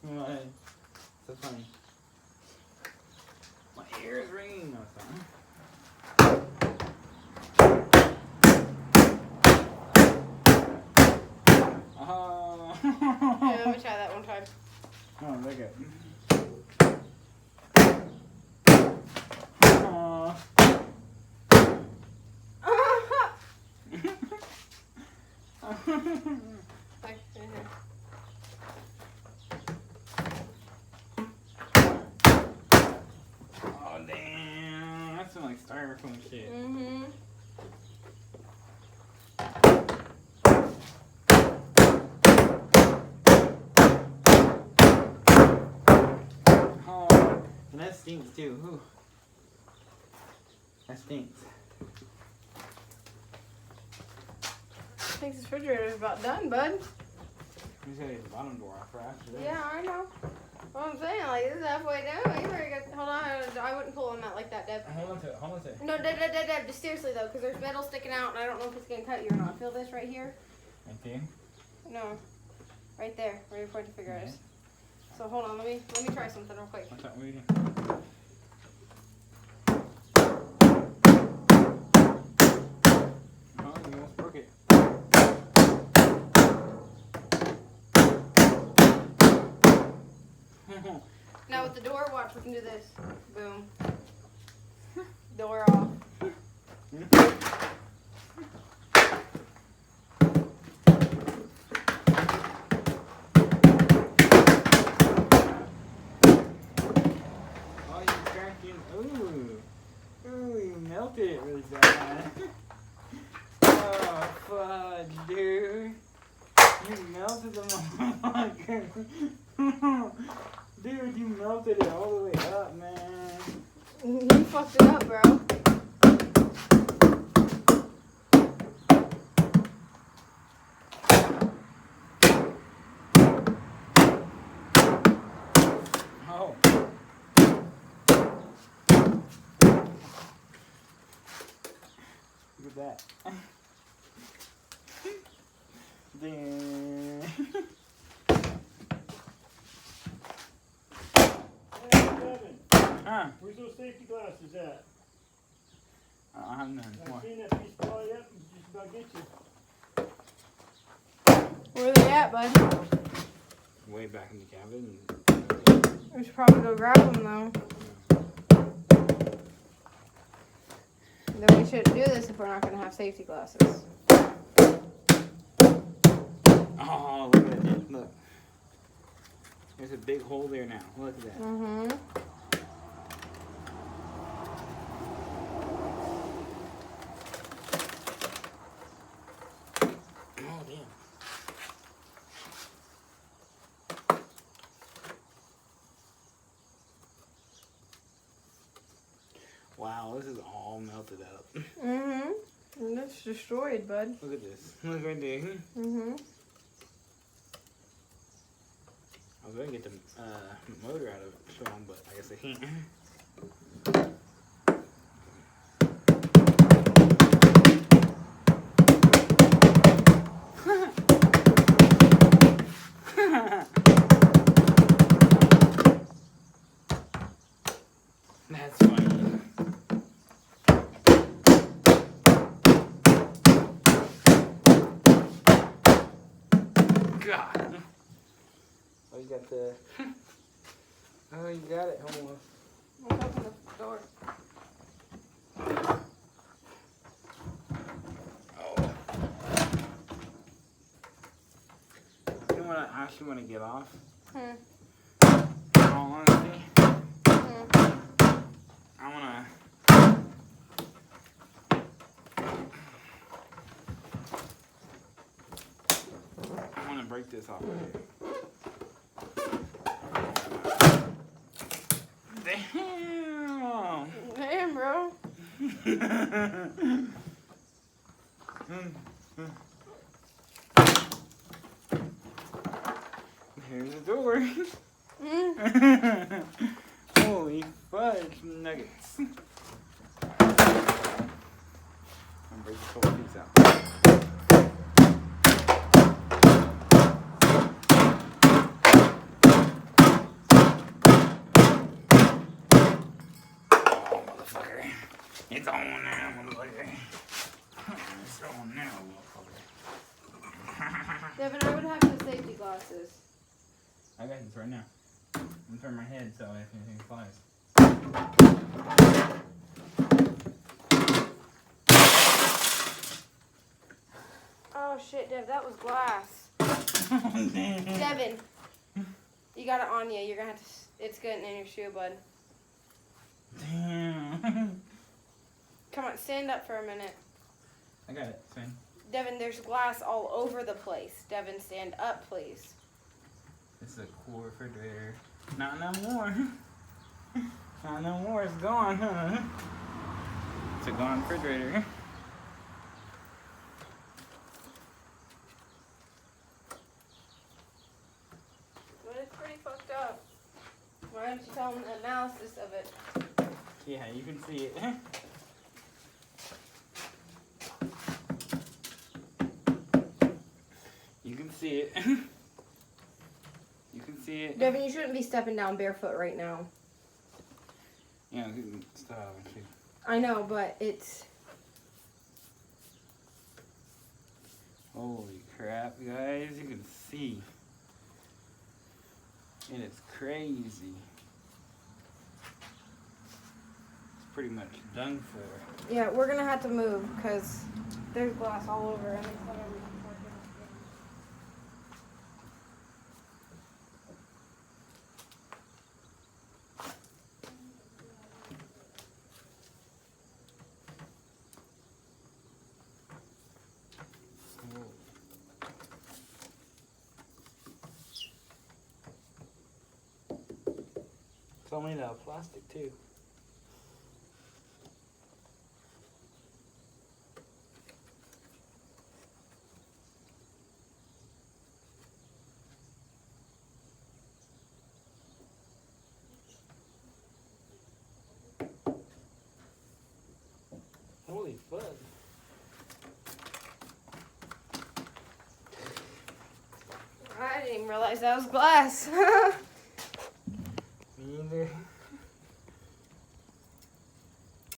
Why? So funny. My ear is ringing. No, it's not. Oh. Yeah, let me try that one time. Oh, look at. Like, Oh damn! That smells like styrofoam shit. mm-hmm. Oh, and that stinks too. Ooh. That stinks. I think this refrigerator is about done, bud. You said the bottom door off for after this. Yeah, I know. What I'm saying, like, this is halfway down. You better get, hold on, I wouldn't pull on that like that, Deb. Hold on to it. Hold on to it. No, Deb, just seriously though, because there's metal sticking out, and I don't know if it's gonna cut you or not. Feel this right here? Right there. No, right there, where your pointer finger is. So hold on, let me try something real quick. What's that? What are you doing? Oh, you almost broke it. Now with the door, watch, we can do this. Boom. Door off. Oh, you cracking. Ooh. Ooh, you melted it really bad. Oh, fudge, dude. You melted the motherfucker. Dude, you melted it all the way up, man. You fucked it up, bro. Oh. Look at that. Damn. Huh? Where's those safety glasses at? I have none. I've What? seen that piece fly up and just about get you. Where are they at, bud? Way back in the cabin. We should probably go grab them, though. Then we shouldn't do this if we're not going to have safety glasses. Oh, look at it. Look. There's a big hole there now. Look at that. Mm-hmm. Oh, damn. Wow, this is all melted up. Mm-hmm. And it's destroyed, bud. Look at this. Look right there. Mm-hmm. I was going to get the motor out of it strong, but I guess I can't. That's funny. God. Oh, you got the... Oh, you got it almost. Let's open the door. Oh. You know what I actually want to get off? In all honesty, I want to... I want to break this off right here. Damn! Damn, bro. Here's the door. Holy fudge nuggets. I'm gonna break this whole piece out. It's on now, motherfucker. It's on now, motherfucker. Devin, I would have the safety glasses. I got this right now. I'm gonna turn my head so if anything flies. Oh shit, Dev, that was glass. Damn. Devin, you got it on you. You're gonna have to. It's getting in your shoe, bud. Damn. Come on, stand up for a minute. I got it, Sven. Devin, there's glass all over the place. Devin, stand up, please. This is a cool refrigerator. Not no more. Not no more. It's gone, huh? It's a gone refrigerator. But it's pretty fucked up. Why don't you tell them the analysis of it? Yeah, you can see it. You can see it. You can see it. Devin, you shouldn't be stepping down barefoot right now. Yeah, you can stop and see. I know, but it's... Holy crap, guys. You can see. And it's crazy. It's pretty much done for. Yeah, we're gonna have to move because there's glass all over and it's not everything. It's all made out of plastic too. Holy fuck. I didn't even realize that was glass. Me either.